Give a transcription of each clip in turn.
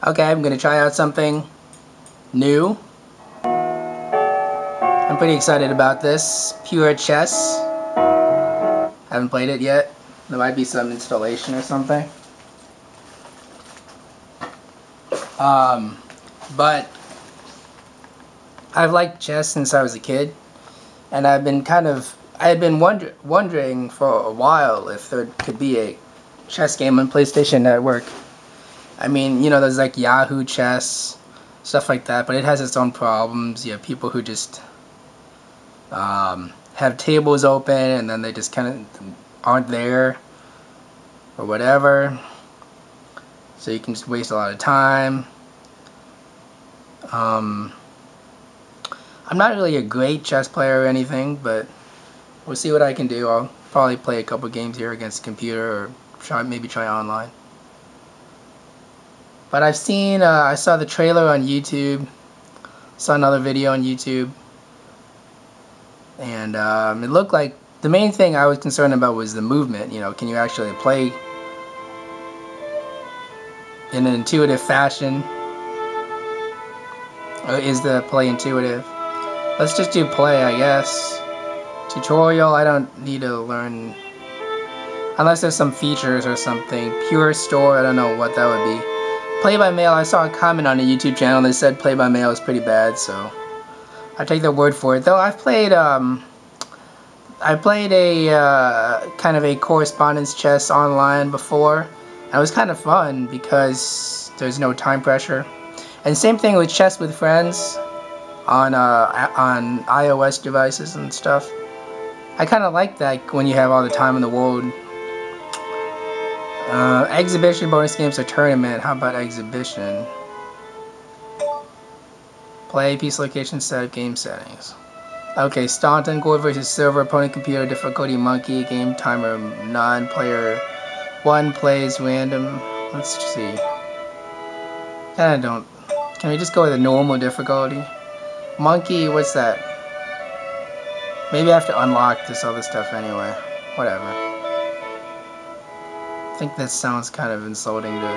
Okay, I'm gonna try out something new. I'm pretty excited about this. Pure chess. Haven't played it yet. There might be some installation or something. But I've liked chess since I was a kid, and I've been wondering for a while if there could be a chess game on PlayStation Network. I mean, you know, there's like Yahoo Chess, stuff like that, but it has its own problems. You have people who just have tables open and then they just kind of aren't there or whatever. So you can just waste a lot of time. I'm not really a great chess player or anything, but we'll see what I can do. I'll probably play a couple games here against the computer or maybe try online. But I saw the trailer on YouTube, saw another video on YouTube, and it looked like the main thing I was concerned about was the movement. You know, can you actually play in an intuitive fashion? Or is the play intuitive? Let's just do play, I guess. Tutorial, I don't need to learn, unless there's some features or something. Pure store, I don't know what that would be. Play by mail, I saw a comment on a YouTube channel that said play by mail is pretty bad, so I take their word for it. Though I played a kind of a correspondence chess online before, and it was kind of fun because there's no time pressure. And same thing with chess with friends on iOS devices and stuff. I kind of like that when you have all the time in the world. Exhibition, bonus games, or tournament. How about exhibition? Play, piece location, setup, game settings. Okay, Staunton, gold versus silver, opponent, computer, difficulty, monkey, game timer, non-player, one plays random. Let's see. Kinda don't. Can we just go with a normal difficulty? Monkey, what's that? Maybe I have to unlock this other stuff anyway. Whatever. I think that sounds kind of insulting to...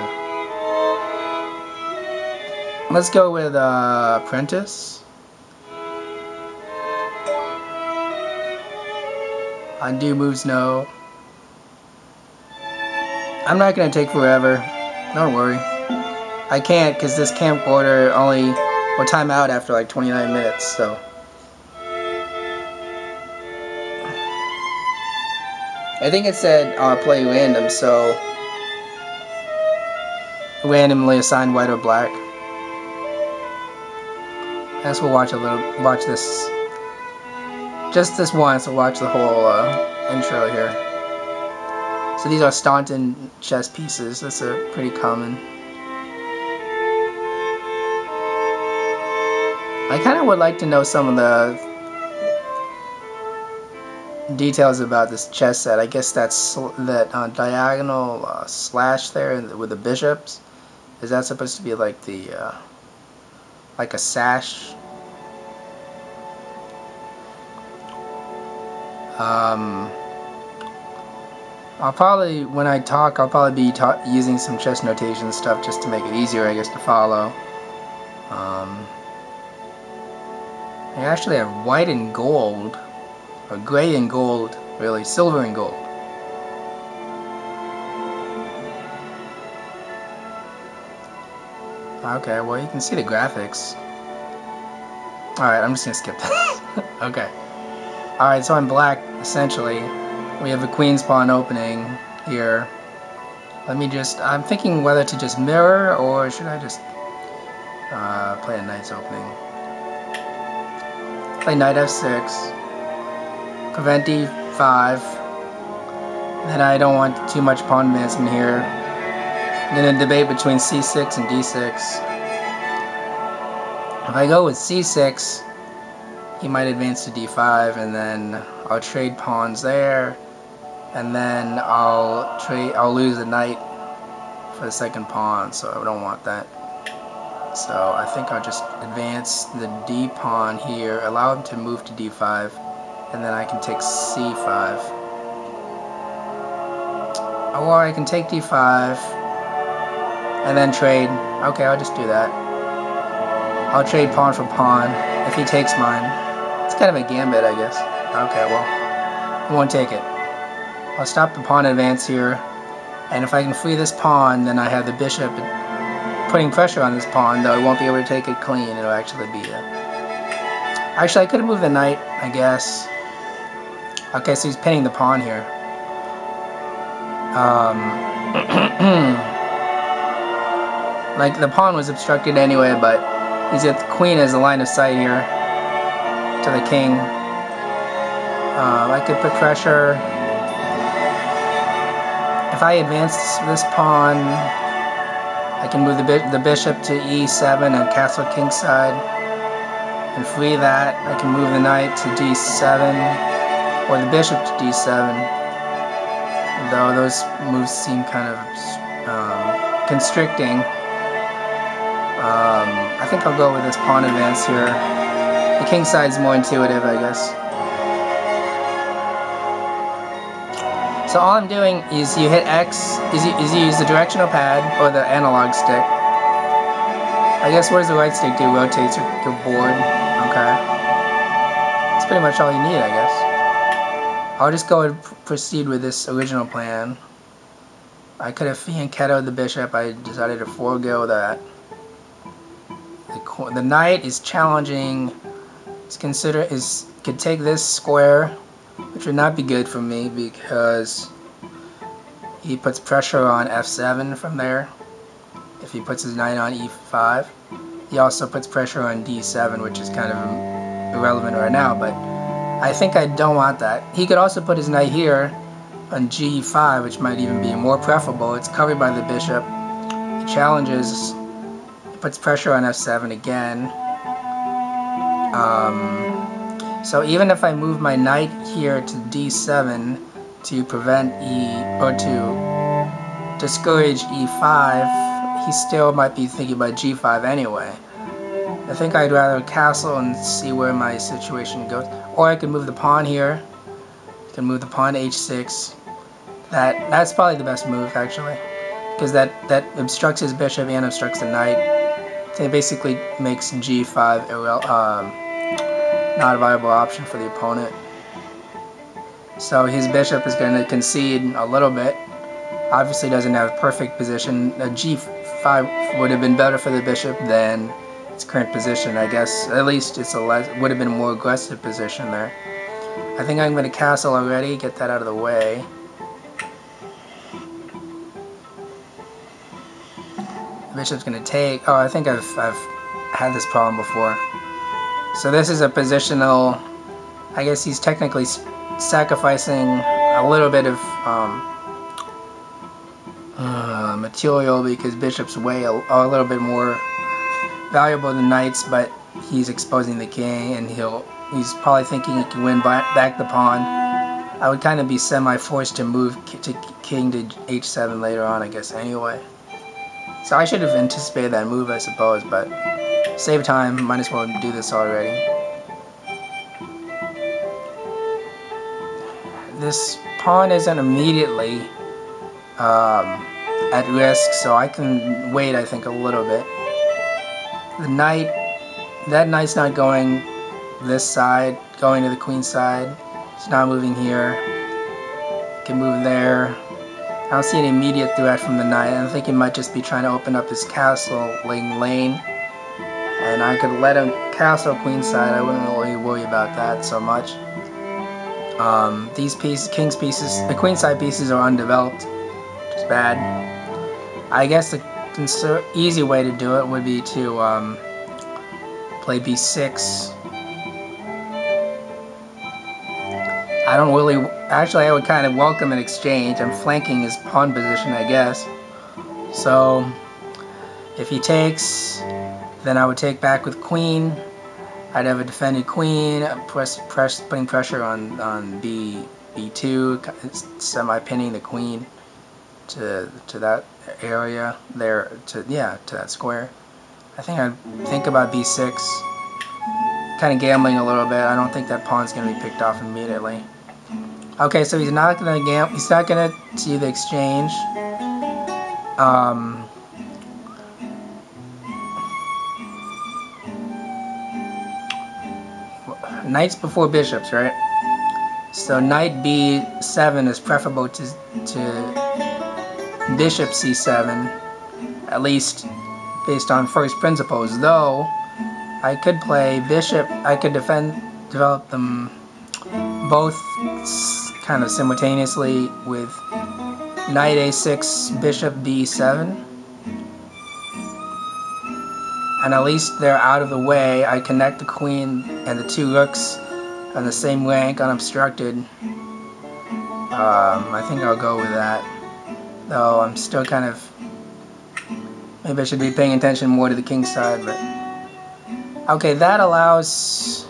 Let's go with apprentice. Undo moves, no. I'm not gonna take forever. Don't worry. I can't because this camcorder only will time out after like 29 minutes, so. I think it said play random, so randomly assign white or black. I guess we'll watch this, just this once. We'll watch the whole intro here. So these are Staunton chess pieces. That's a pretty common. I kind of would like to know some of the details about this chess set. I guess that's that diagonal slash there with the bishops. Is that supposed to be like the like a sash? I'll probably, when I talk, I'll probably be using some chess notation stuff just to make it easier, I guess, to follow. I actually have white and gold. Or gray and gold, really, silver and gold. Okay, well you can see the graphics. Alright, I'm just gonna skip this. Okay. Alright, so I'm black, essentially. We have a queen's pawn opening here. Let me just, I'm thinking whether to just mirror or should I just play a knight's opening. Play knight f6. Prevent d5. Then I don't want too much pawn advancement here. I'm gonna debate between c6 and d6. If I go with c6, he might advance to d5, and then I'll trade pawns there, and then I'll lose the knight for the second pawn, so I don't want that. So I think I'll just advance the d pawn here, allow him to move to d5. And then I can take c5. Or I can take d5. and then trade. Okay, I'll just do that. I'll trade pawn for pawn if he takes mine. It's kind of a gambit, I guess. Okay, well, he won't take it. I'll stop the pawn advance here, and if I can free this pawn, then I have the bishop putting pressure on this pawn, though I won't be able to take it clean. It'll actually be a... Actually, I could have moved the knight, I guess. Okay, so he's pinning the pawn here. Like, the pawn was obstructed anyway, but he's got the queen as a line of sight here to the king. I could put pressure. If I advance this pawn, I can move the bishop to e7 and castle kingside and free that. I can move the knight to d7 or the bishop to d7, though those moves seem kind of constricting. I think I'll go with this pawn advance here. The king side's more intuitive, I guess. So all I'm doing is you hit X, is you use the directional pad or the analog stick. I guess what does the right stick do? Rotates your board. Okay. That's pretty much all you need, I guess. I'll just go and proceed with this original plan. I could have fianchettoed the bishop. I decided to forego that. The knight is challenging. Could take this square, which would not be good for me because he puts pressure on f7 from there. If he puts his knight on e5, he also puts pressure on d7, which is kind of irrelevant right now. But I think I don't want that. He could also put his knight here on g5, which might even be more preferable. It's covered by the bishop. He challenges. Puts pressure on f7 again. So even if I move my knight here to d7 to prevent to discourage e5, he still might be thinking about g5 anyway. I think I'd rather castle and see where my situation goes. Or I could move the pawn here. I can move the pawn to h6. That's probably the best move, actually, because that obstructs his bishop and obstructs the knight. It basically makes g5 not a viable option for the opponent. So his bishop is going to concede a little bit. Obviously doesn't have perfect position. A g5 would have been better for the bishop than its current position, I guess. At least it's would have been a more aggressive position there. I think I'm going to castle already, get that out of the way. Bishop's going to take. Oh, I think I've had this problem before. So this is a positional. I guess he's technically sacrificing a little bit of material because bishop's way a little bit more valuable than knights, but he's exposing the king, and he's probably thinking he can win back the pawn. I would kind of be semi-forced to move to king to h7 later on, I guess. Anyway. So I should have anticipated that move, I suppose, but save time, might as well do this already. This pawn isn't immediately at risk, so I can wait, I think, a little bit. The knight, that knight's not going this side, going to the queen side. It's not moving here. Can move there. I don't see any immediate threat from the knight. I think he might just be trying to open up his castle lane. And I could let him castle queenside. I wouldn't really worry about that so much. These pieces, king's pieces, the queenside pieces are undeveloped, which is bad. I guess the easy way to do it would be to play b6. I don't really... Actually, I would kind of welcome an exchange. I'm flanking his pawn position, I guess. So, if he takes, then I would take back with queen. I'd have a defended queen, putting pressure on b2, semi-pinning the queen to that area there, to that square. I think I'd think about b6. Kind of gambling a little bit. I don't think that pawn's going to be picked off immediately. Okay, so he's not gonna see the exchange. knights before bishops, right? So knight b7 is preferable to bishop c7, at least based on first principles. Though I could play bishop, I could develop them both kind of simultaneously with knight a6, bishop b7. And at least they're out of the way. I connect the queen and the two rooks on the same rank, unobstructed. I think I'll go with that. Though I'm still kind of... maybe I should be paying attention more to the king's side, but... okay, that allows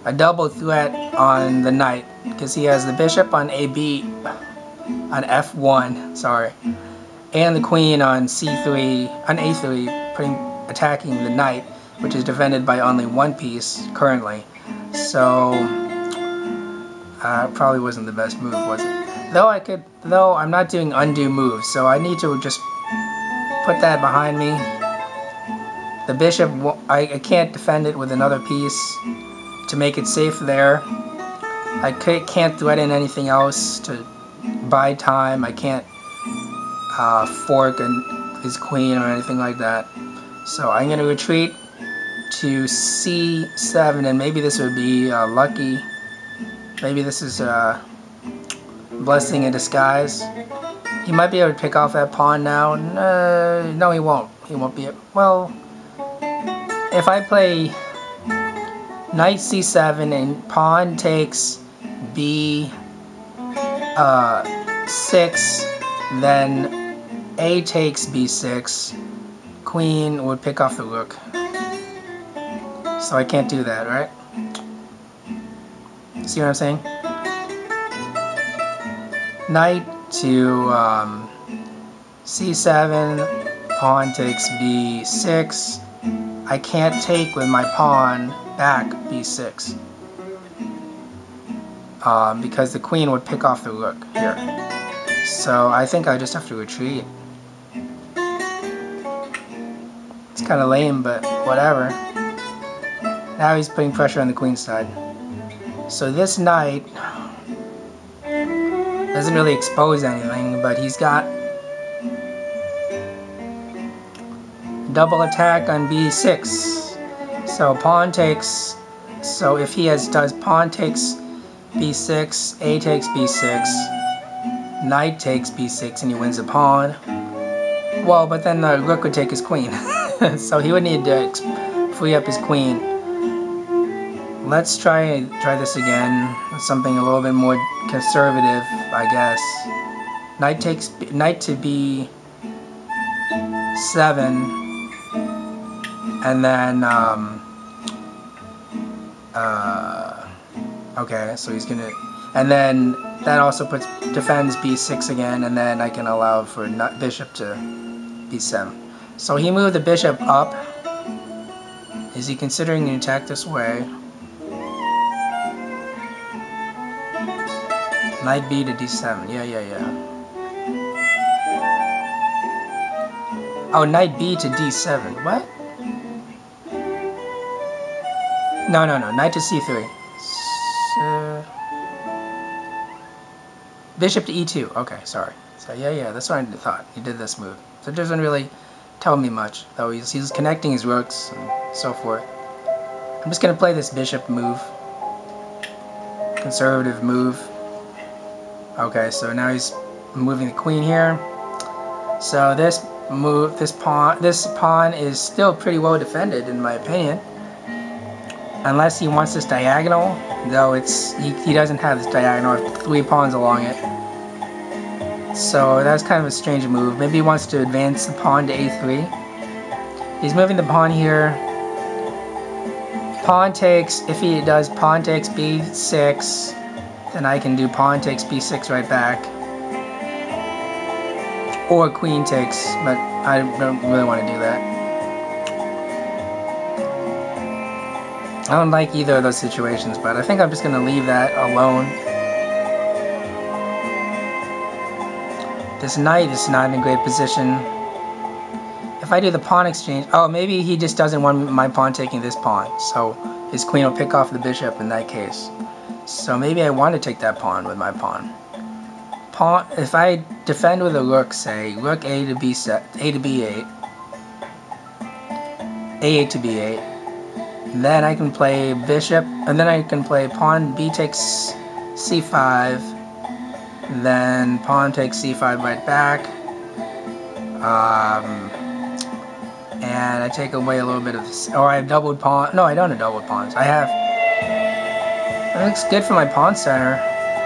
a double threat on the knight, because he has the bishop on AB, on F1, sorry, and the queen on C3, on A3, attacking the knight, which is defended by only one piece currently. So probably wasn't the best move, was it? Though I'm not doing undue moves, so I need to just put that behind me. The bishop, I can't defend it with another piece to make it safe there. I can't threaten anything else to buy time. I can't fork his queen or anything like that. So I'm going to retreat to c7, and maybe this would be lucky. Maybe this is a blessing in disguise. He might be able to pick off that pawn now. No, he won't. He won't be able... well, if I play knight c7 and pawn takes b6, then a takes b6, queen would pick off the rook. So I can't do that, right? See what I'm saying? Knight to c7, pawn takes b6. I can't take with my pawn back b6 because the queen would pick off the rook here. So I think I just have to retreat. It's kind of lame, but whatever. Now he's putting pressure on the queen's side. So this knight doesn't really expose anything, but he's got double attack on b6. So pawn takes, so if he does pawn takes b6, a takes b6, knight takes b6, and he wins the pawn. Well, but then the rook would take his queen. So he would need to free up his queen. Let's try this again. Something a little bit more conservative, I guess. Knight to b7, and then okay, so he's gonna, and then that also defends b6 again, and then I can allow for bishop to b7. So he moved the bishop up. Is he considering an attack this way? Knight b to d7. Yeah. Oh, knight b to d7. What? No. Knight to c3. Bishop to e2. Okay, sorry. So yeah. That's what I thought. He did this move. So it doesn't really tell me much, though he's connecting his rooks and so forth. I'm just gonna play this bishop move. Conservative move. Okay, so now he's moving the queen here. So this pawn is still pretty well defended in my opinion. Unless he wants this diagonal, though he doesn't have this diagonal with 3 pawns along it. So that's kind of a strange move. Maybe he wants to advance the pawn to a3. He's moving the pawn here. Pawn takes, if he does pawn takes b6, then I can do pawn takes b6 right back. Or queen takes, but I don't really want to do that. I don't like either of those situations, but I think I'm just going to leave that alone. This knight is not in a great position. if I do the pawn exchange... Oh, maybe he just doesn't want my pawn taking this pawn. So his queen will pick off the bishop in that case. So maybe I want to take that pawn with my pawn. Pawn. If I defend with a rook, say, rook A to B7, A to B8, A8 to B8, then I can play bishop, and then I can play pawn B takes C5, then pawn takes C5 right back, and I take away a little bit of, or I have doubled pawn. No, I don't have doubled pawns. I have. That looks good for my pawn center.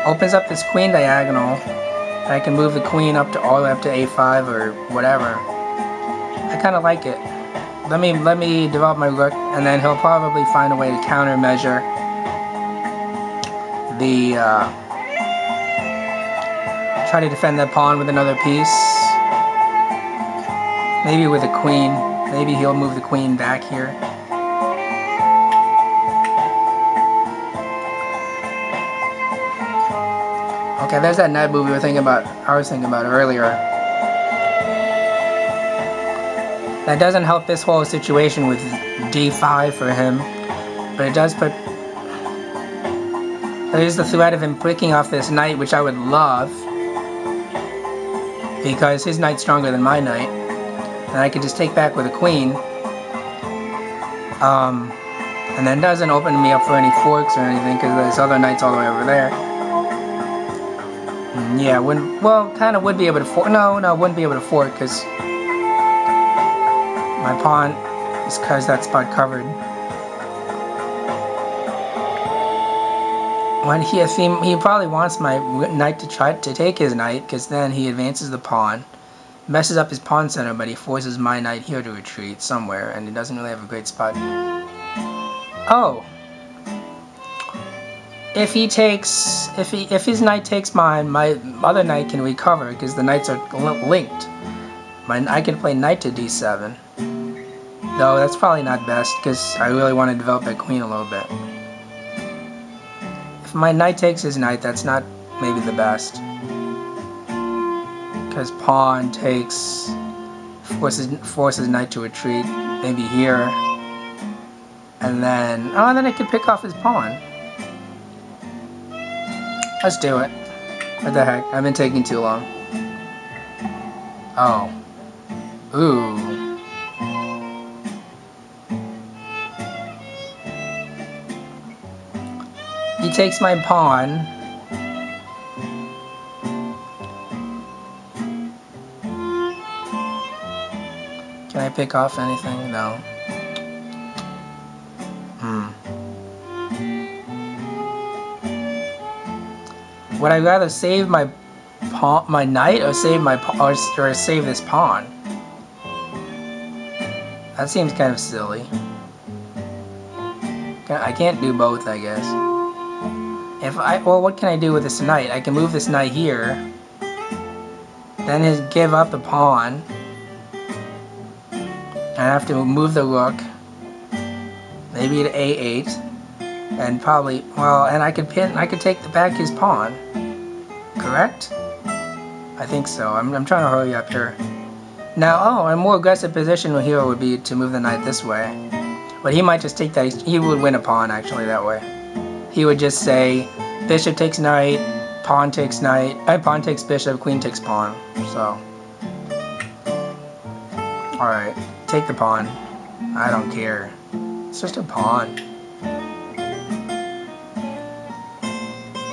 Opens up this queen diagonal. And I can move the queen up to all the way up to A5 or whatever. I kind of like it. Let me develop my rook, and then he'll probably find a way to countermeasure the. Try to defend that pawn with another piece. Maybe with a queen. Maybe he'll move the queen back here. Okay, there's that knight move I was thinking about earlier. That doesn't help this whole situation with d5 for him, but it does put... There's the threat of him picking off this knight, which I would love, because his knight's stronger than my knight, and I could just take back with a queen. And then doesn't open me up for any forks or anything, because there's other knights all the way over there. Yeah, well, kind of would be able to fork. No, wouldn't be able to fork, because my pawn is that spot covered. When he probably wants my knight to try to take his knight, because then he advances the pawn, messes up his pawn center, but he forces my knight here to retreat somewhere, and he doesn't really have a great spot. Oh. If his knight takes mine, my other knight can recover because the knights are linked. I can play knight to d7. Though that's probably not best because I really want to develop that queen a little bit. If my knight takes his knight, that's not maybe the best. Because pawn takes, forces knight to retreat, maybe here. And then I could pick off his pawn. Let's do it. What the heck? I've been taking too long. Oh. Ooh. He takes my pawn. Can I pick off anything? No. Would I rather save my knight, or save or save this pawn? That seems kind of silly. I can't do both, I guess. Well, what can I do with this knight? I can move this knight here, then give up the pawn. I have to move the rook, maybe to a8, and probably and I could take back his pawn. Correct? I think so. I'm trying to hurry up here. Now, a more aggressive position here would be to move the knight this way. But he might just take that. He would win a pawn, actually, that way. He would just say, bishop takes knight, pawn takes knight, pawn takes bishop, queen takes pawn. So. Alright, take the pawn. I don't care. It's just a pawn.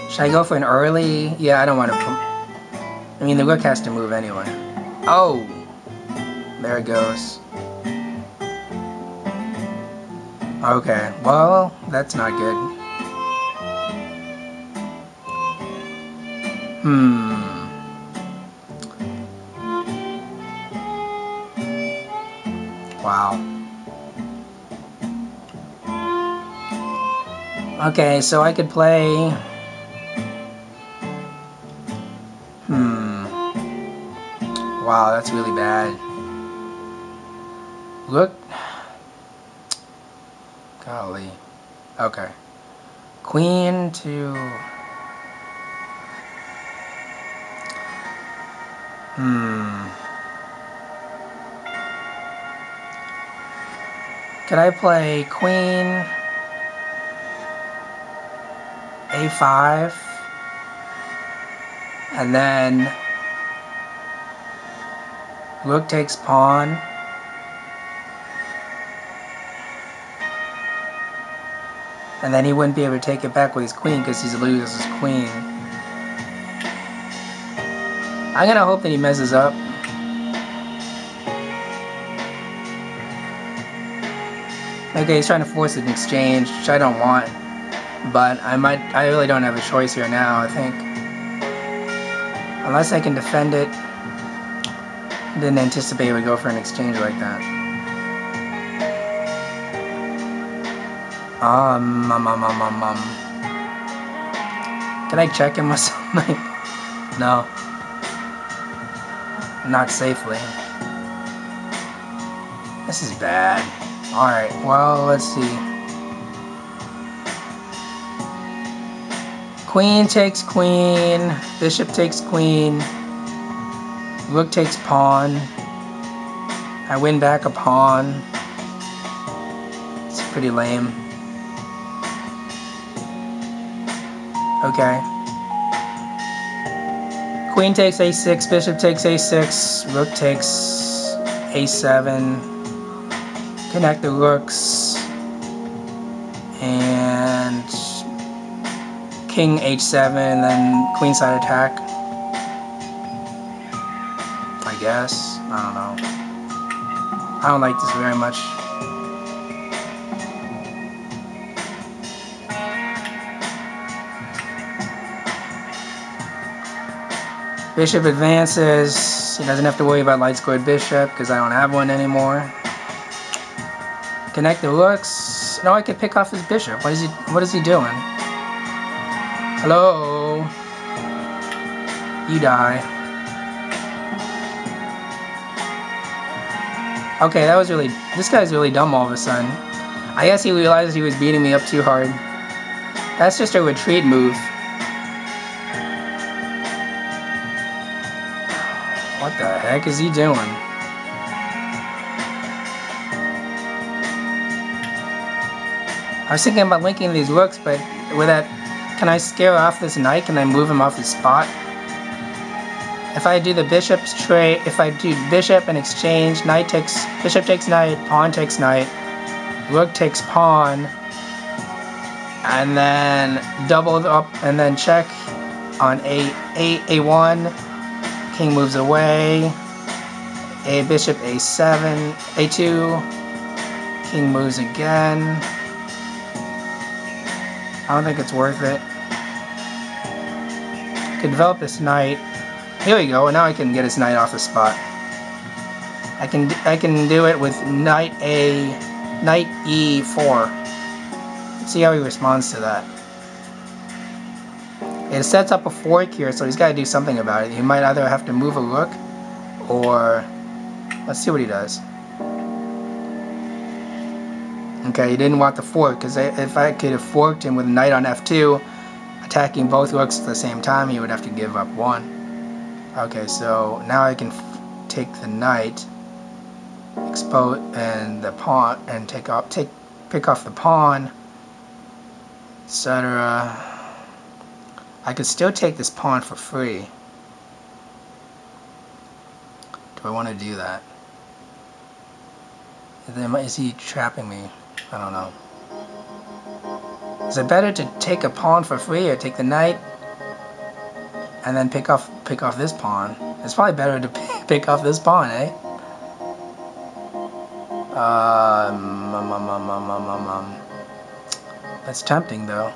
Should I go for an early? Yeah, I don't want to... I mean, the rook has to move anyway. Oh! There it goes. Okay, well, that's not good. Wow. Okay, so I could play... Wow, that's really bad. Look. Golly. Okay. Queen to... Could I play queen a5 and then rook takes pawn, and then he wouldn't be able to take it back with his queen because he loses his queen. I'm gonna hope that he messes up. Okay, he's trying to force an exchange, which I don't want. But I really don't have a choice here now, I think. Unless I can defend it. Didn't anticipate it would go for an exchange like that. Can I check him or something? No. Not safely. This is bad. Alright, well, let's see. Queen takes queen, bishop takes queen, rook takes pawn. I win back a pawn. It's pretty lame. Okay. Queen takes a6, bishop takes a6, rook takes a7. Connect the rooks. And king h7 and then queenside attack. I guess. I don't know. I don't like this very much. Bishop advances. He doesn't have to worry about light squared bishop because I don't have one anymore. Connect the rooks. No, I could pick off his bishop. What is he doing? Hello? You die. Okay, this guy's really dumb all of a sudden. I guess he realized he was beating me up too hard. That's just a retreat move. What the heck is he doing? I was thinking about linking these rooks, but with that, can I scare off this knight? Can I move him off his spot? If I do the bishop's trade, if I do bishop and exchange, bishop takes knight, pawn takes knight, rook takes pawn, and then double up and then check on a1, king moves away, bishop a7, a2, king moves again. I don't think it's worth it. I could develop this knight. Here we go, and now I can get his knight off the spot. I can do it with knight e4. Let's see how he responds to that. It sets up a fork here, so he's got to do something about it. He might either have to move a rook, or let's see what he does. Okay, he didn't want the fork, because if I could have forked him with knight on f2, attacking both rooks at the same time, he would have to give up one. Okay, so now I can take the knight, expose and the pawn, and pick off the pawn, etc. I could still take this pawn for free. Do I want to do that? Is he trapping me? I don't know. Is it better to take a pawn for free or take the knight and then pick off this pawn? It's probably better to pick off this pawn, eh? That's tempting though,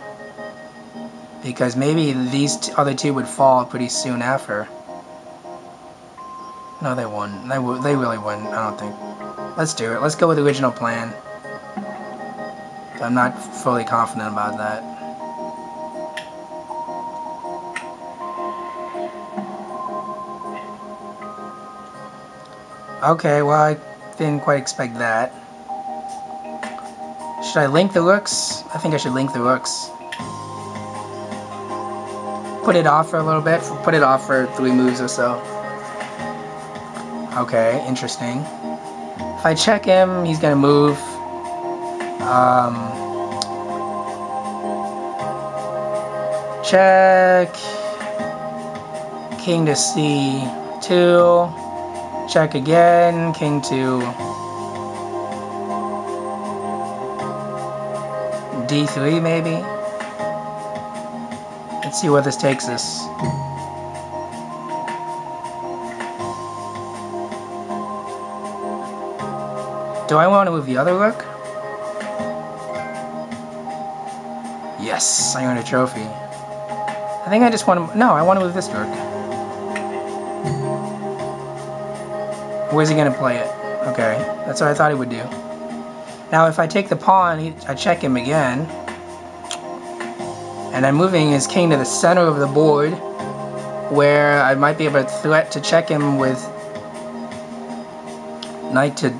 because maybe these other two would fall pretty soon after. No, they wouldn't. They really wouldn't. I don't think. Let's do it. Let's go with the original plan. I'm not fully confident about that. Okay, well, I didn't quite expect that. Should I link the rooks? I think I should link the rooks. Put it off for a little bit. Put it off for 3 moves or so. Okay, interesting. If I check him, he's gonna move. Check. King to C2. Check again. King to D3 maybe. Let's see where this takes us. Do I want to move the other rook? Yes, I earned a trophy. I think I just want to... No, I want to move this rook. Where's he going to play it? Okay, that's what I thought he would do. Now if I take the pawn, I check him again. And I'm moving his king to the center of the board, where I might be able to threat to check him with knight to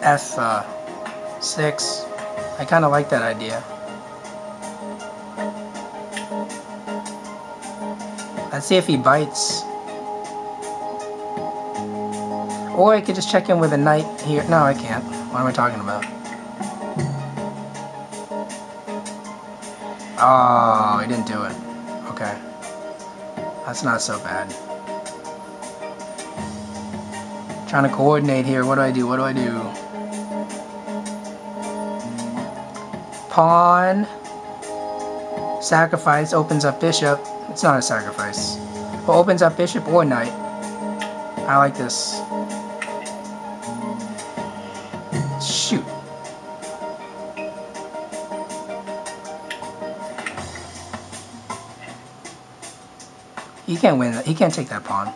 F6. I kind of like that idea. Let's see if he bites. Or I could just check him with a knight here. No, I can't. What am I talking about? Oh, he didn't do it. Okay. That's not so bad. Trying to coordinate here. What do I do? What do I do? Pawn. Sacrifice opens up bishop. It's not a sacrifice. Well, opens up bishop or knight. I like this. Shoot. He can't win. He can't take that pawn.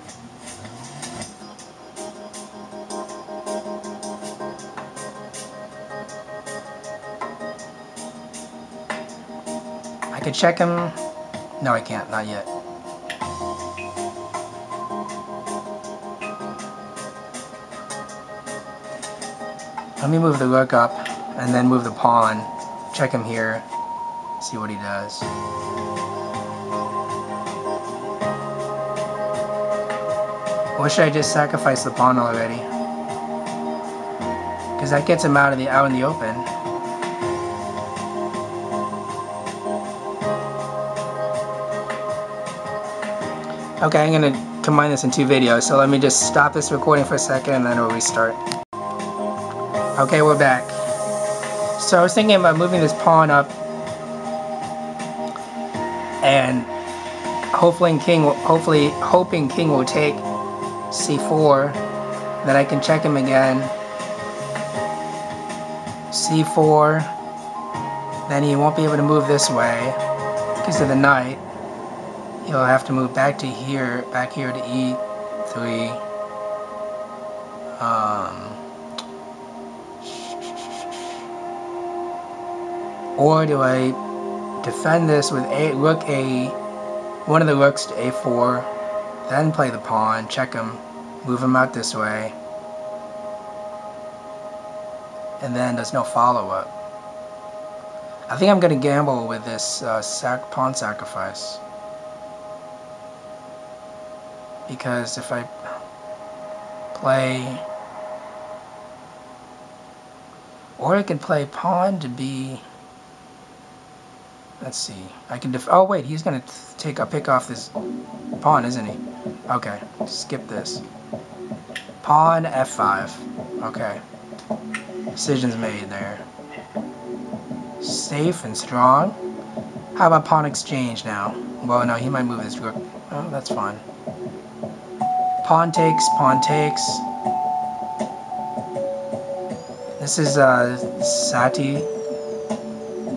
I could check him. No, I can't. Not yet. Let me move the rook up and then move the pawn. Check him here. See what he does. Or should I just sacrifice the pawn already? Because that gets him out in the open. Okay, I'm going to combine this in two videos, so let me just stop this recording for a second and then we'll restart. Okay, we're back. So I was thinking about moving this pawn up and hoping king will take C4, then I can check him again. C4, then he won't be able to move this way because of the knight. He'll have to move back to here, back here to E3. Or do I defend this with one of the rooks to A4, then play the pawn, check him, move him out this way, and then there's no follow-up. I think I'm going to gamble with this pawn sacrifice. Because if I play... Or I can play pawn to be... Let's see. I can oh wait, he's going to pick off this pawn, isn't he? Okay, skip this. Pawn F5. Okay. Decisions made there. Safe and strong. How about pawn exchange now? Well, no, he might move his rook. Oh, that's fine. Pawn takes, pawn takes. This is Sati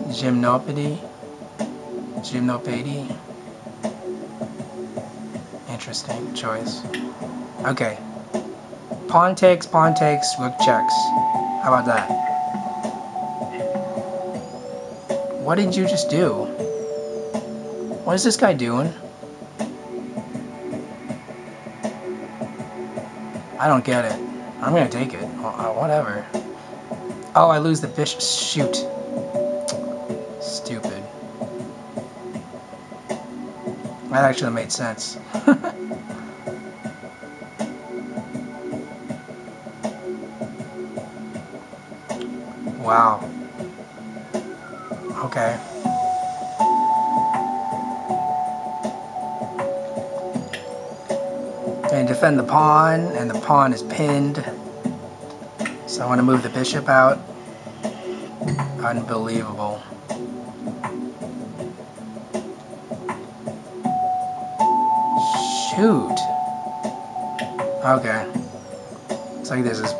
Gymnopedy. Interesting choice. Okay. Pawn takes, rook checks. How about that? What did you just do? What is this guy doing? I don't get it. I'm gonna take it. Whatever. Oh, I lose the bishop. Shoot. Stupid. That actually made sense. Wow. Okay. And defend the pawn, and the pawn is pinned. So I want to move the bishop out. Unbelievable. Shoot. Okay. Looks like this is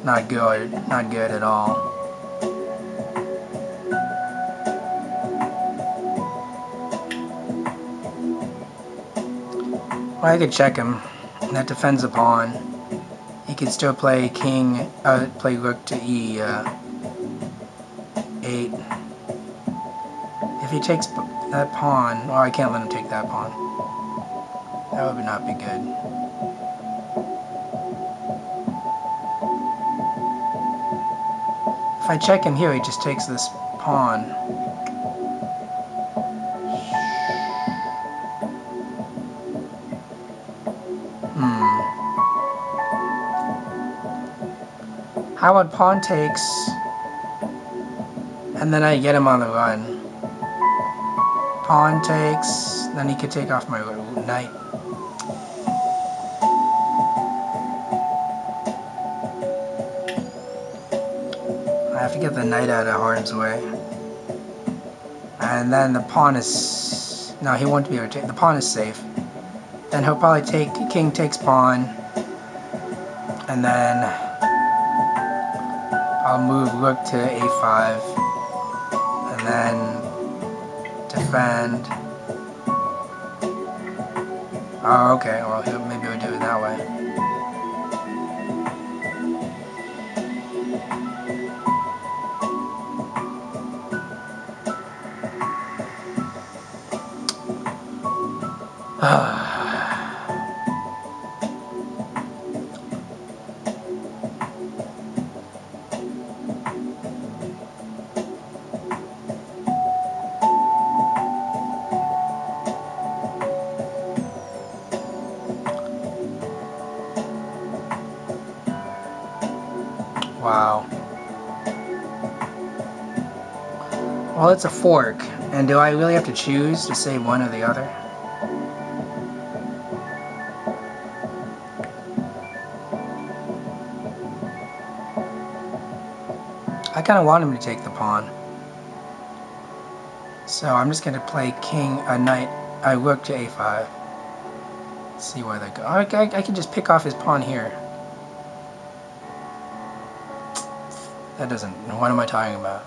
not good. Not good at all. Well, I could check him. That defends the pawn. He could still play king, play rook to e8. If he takes that pawn, I can't let him take that pawn. That would not be good. If I check him here, he just takes this pawn. How about pawn takes, and then I get him on the run. Pawn takes, then he could take off my knight. I have to get the knight out of harm's way. And then the pawn is... No, he won't be able to take... The pawn is safe. Then he'll probably take... King takes pawn. And then... I'll move rook to a5. And then... Defend. Oh, okay. Well, maybe we'll do it that way. Wow. Well, it's a fork. And do I really have to choose to save one or the other? I kind of want him to take the pawn. So I'm just going to play king, a knight, I rook to a5. Let's see where they go. I can just pick off his pawn here. That doesn't... What am I talking about?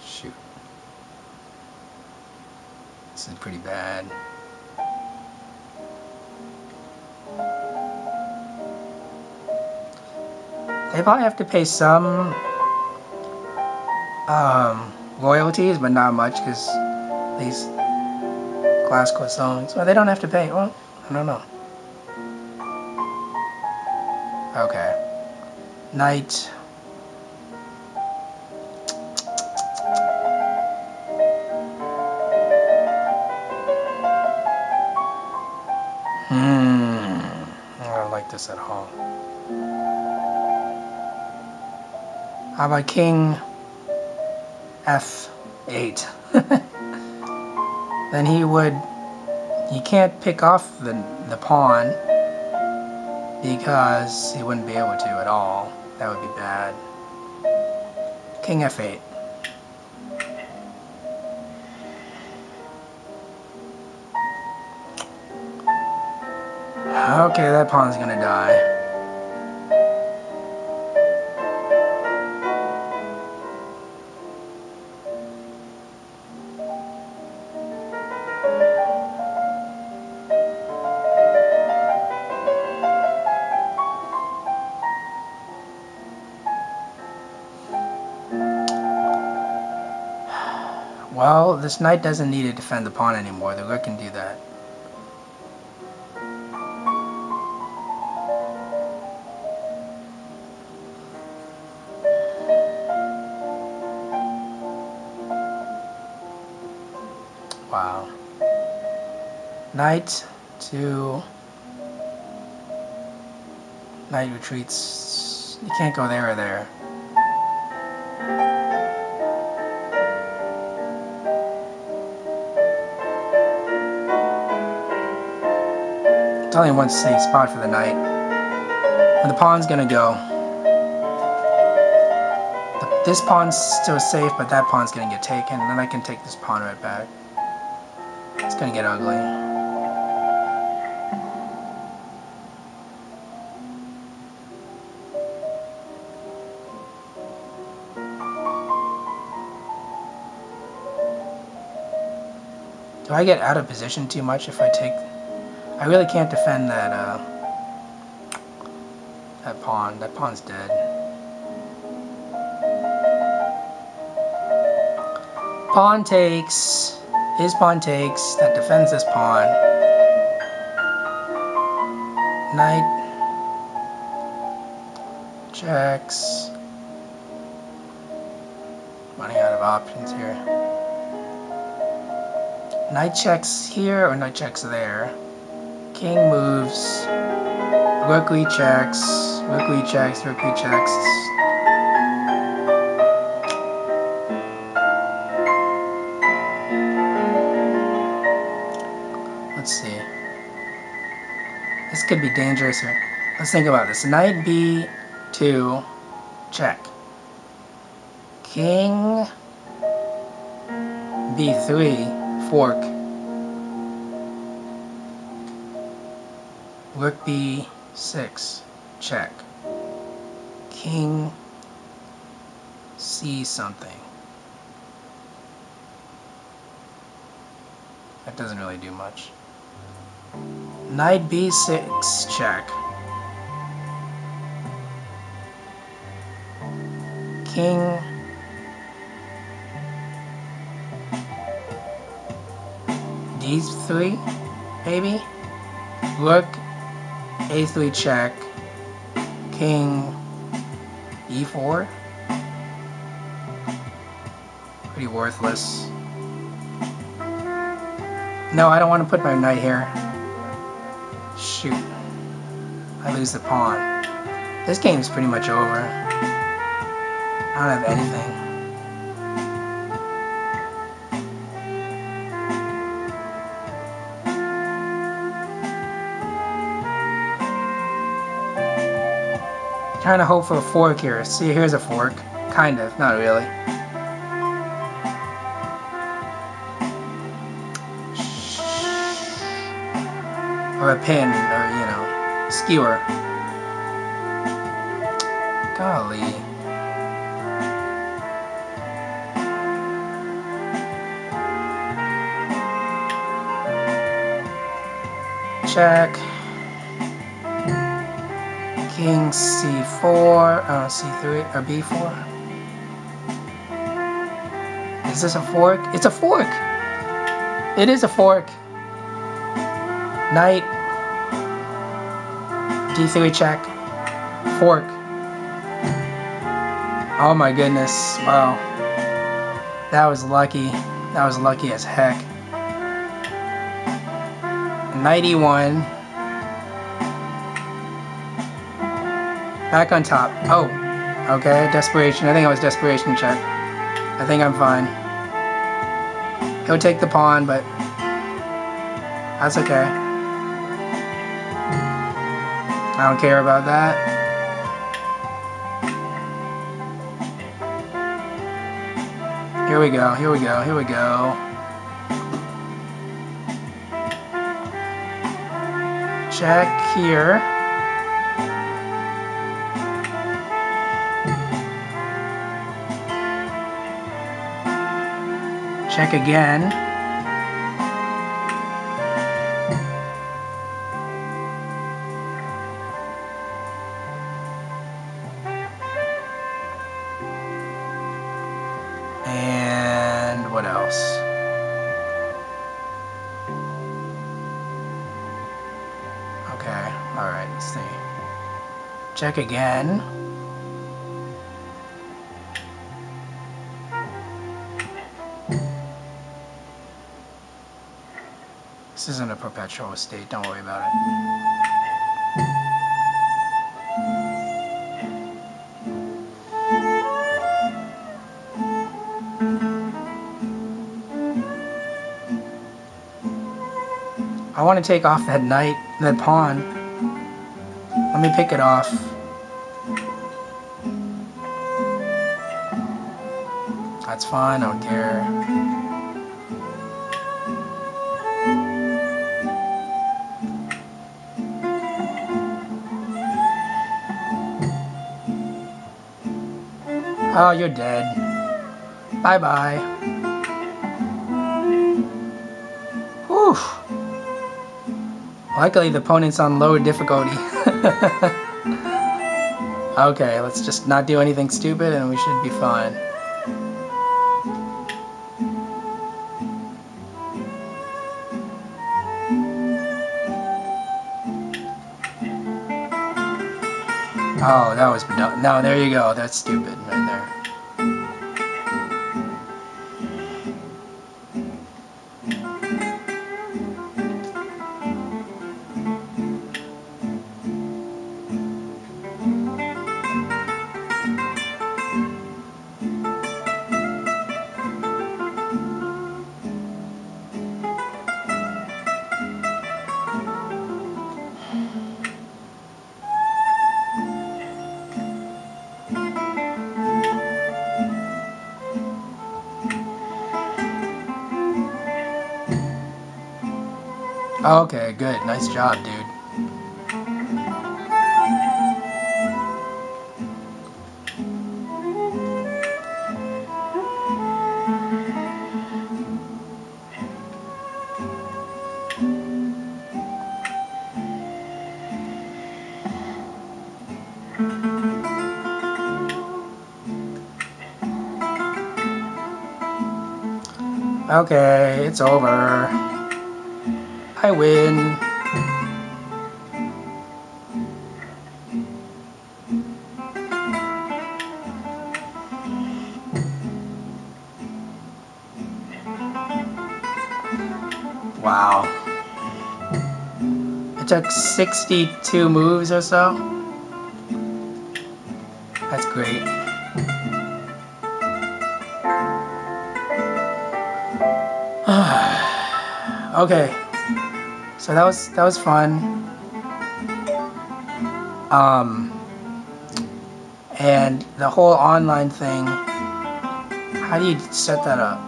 Shoot. This is pretty bad. They probably have to pay some royalties, but not much, because these glass croissants... Well, they don't have to pay. Well, I don't know. Okay. Knight. I don't like this at all. How about king f8? Then he can't pick off the pawn because he wouldn't be able to at all. That would be bad. King f8. Okay, that pawn's gonna die. Well, this knight doesn't need to defend the pawn anymore. The rook can do that. Wow. Knight to Knight retreats. You can't go there or there. It's only one safe spot for the knight. And the pawn's gonna go. This pawn's still safe, but that pawn's gonna get taken, and then I can take this pawn right back. It's gonna get ugly. Do I get out of position too much if I take... I really can't defend that, that pawn. That pawn's dead. Pawn takes. His pawn takes. That defends this pawn. Knight checks. Running out of options here. Knight checks here or knight checks there. King moves. Rook rechecks. Rook rechecks. Rook rechecks. Let's see. This could be dangerous here. Let's think about this. Knight b2, check. King b3, fork. Rook b6, check. King c something. That doesn't really do much. Knight b6, check. King d3, maybe? Rook a3 check. King e4. Pretty worthless. No, I don't want to put my knight here. Shoot. I lose the pawn. This game's pretty much over. I don't have anything. Trying to hope for a fork here. See, here's a fork. Kind of, not really. Or a pin, or, you know, skewer. Golly. Check. King c4, c3, or b4. Is this a fork? It's a fork! It is a fork. Knight d3 check. Fork. Oh my goodness. Wow. That was lucky. That was lucky as heck. Knight e1. Back on top. Oh. Okay. Desperation. I think it was desperation check. I think I'm fine. He'll take the pawn, but that's okay. I don't care about that. Here we go, here we go, here we go. Check here. Check again. And what else? Okay, alright, let's see. Check again. This isn't a perpetual state, don't worry about it. I want to take off that knight, that pawn. Let me pick it off. That's fine, I don't care. Oh, you're dead. Bye-bye. Whew. Luckily, the opponent's on lower difficulty. Okay, let's just not do anything stupid and we should be fine. Oh, that was no, there you go. That's stupid right there. Okay, good. Nice job, dude. Okay, it's over. I win. Wow. It took 62 moves or so. That's great. Okay. So that was fun. And the whole online thing, how do you set that up?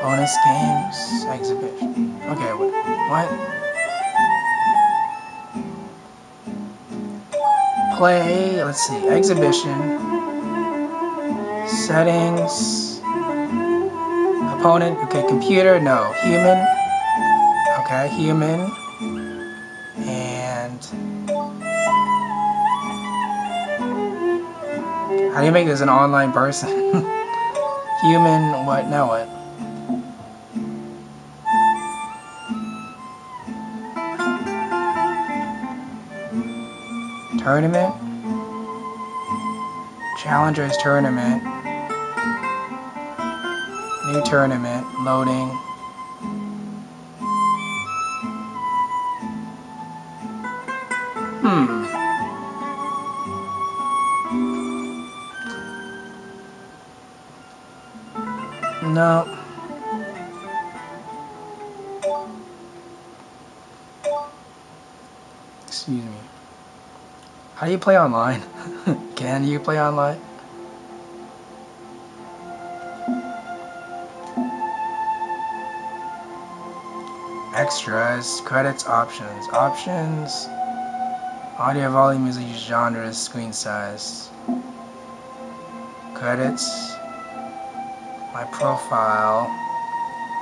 Bonus games, exhibition. Okay, what? Play, let's see, exhibition, settings, opponent, okay, computer, no, human, okay, human, and how do you make this an online person? Human, what, now what? Tournament, Challengers Tournament, new tournament, loading. No. Excuse me. How do you play online? Can you play online? Extras, credits, options. Options, audio volume, music genres, screen size. Credits, my profile,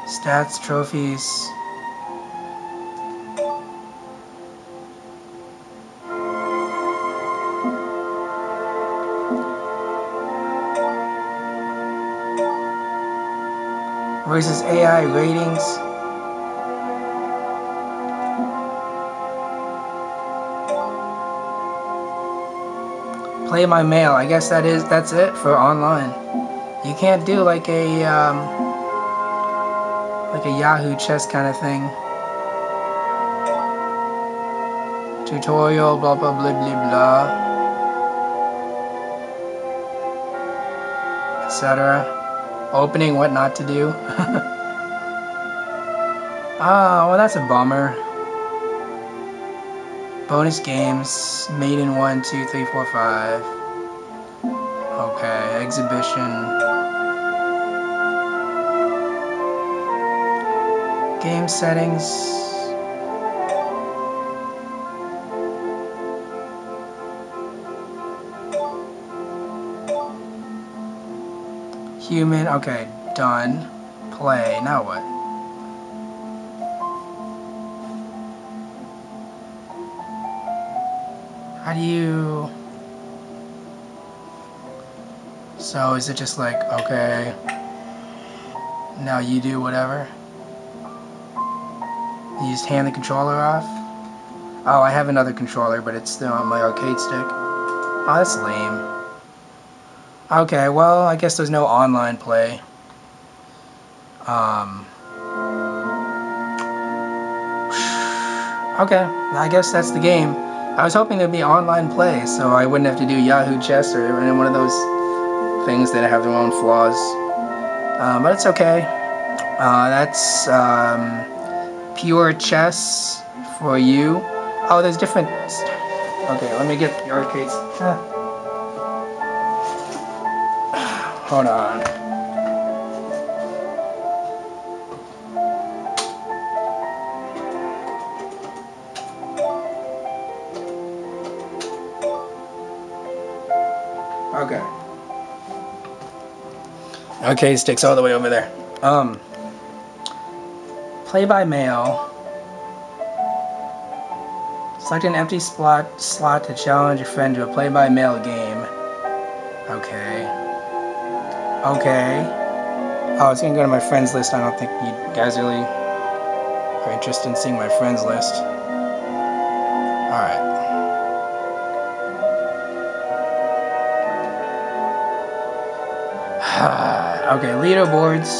stats, trophies. Versus AI ratings. Play my mail. I guess that's it for online. You can't do like a Yahoo chess kind of thing. Tutorial, blah blah blah blah blah, etc. Opening, what not to do. Ah, well that's a bummer. Bonus games, Maiden 1, 2, 3, 4, 5. Okay, exhibition. Game settings. Human, okay, done. Play, now what? How do you... So is it just like, okay, now you do whatever? You just hand the controller off? Oh, I have another controller, but it's still on my arcade stick. Oh, that's lame. Okay, well, I guess there's no online play. Okay, I guess that's the game. I was hoping there'd be online play, so I wouldn't have to do Yahoo Chess or any one of those things that have their own flaws. But it's okay. That's pure chess for you. Oh, there's different... Okay, let me get the arcades. Hold on. Okay. Arcade sticks all the way over there. Play by mail. Select an empty slot to challenge your friend to a play by mail game. Okay. Okay. Oh, it's gonna go to my friends list. I don't think you guys really are interested in seeing my friends list. Alright. Okay, leaderboards.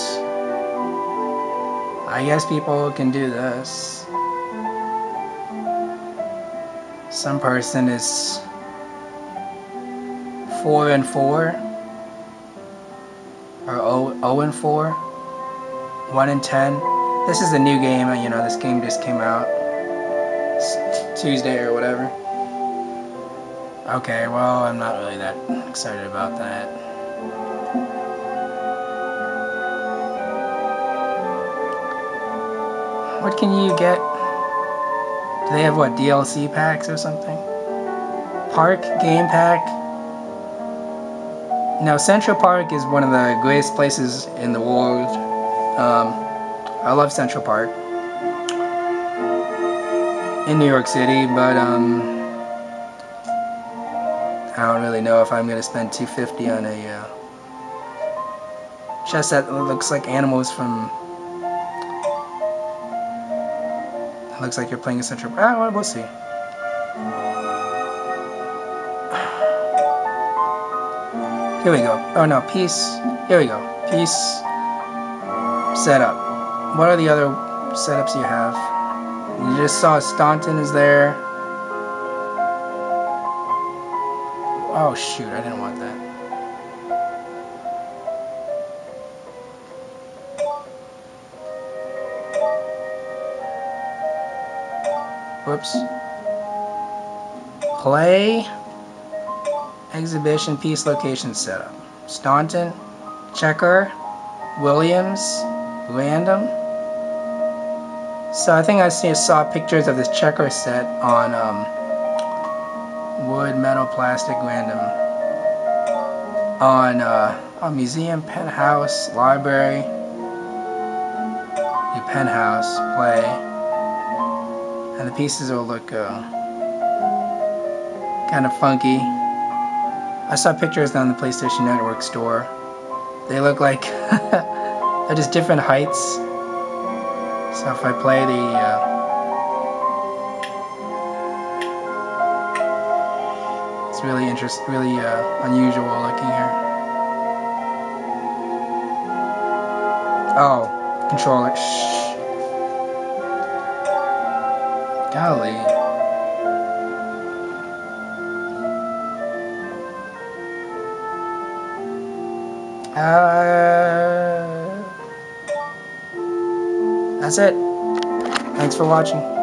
I guess people can do this. Some person is 4 and 4, or 0 and 4, 1 and 10. This is a new game. You know, this game just came out. It's Tuesday or whatever. Okay, well, I'm not really that excited about that. What can you get? Do they have, what, DLC packs or something? Park game pack? Now, Central Park is one of the greatest places in the world. I love Central Park in New York City, but I don't really know if I'm gonna spend $250 on a chess that looks like animals from... Looks like you're playing a Central Park. Well, we'll see. Here we go. Oh no, piece. Here we go. Piece setup. What are the other setups you have? You just saw Staunton is there. Oh shoot, I didn't want that. Whoops. Play. Exhibition, piece, location, setup. Staunton, checker, Williams, random. So I think I saw pictures of this checker set on wood, metal, plastic, random. On museum, penthouse, library. Your penthouse, play. And the pieces will look kind of funky. I saw pictures on the PlayStation Network store. They look like they're just different heights. So if I play the it's really unusual looking here. Oh, controller. Shh. Golly. That's it. Thanks for watching.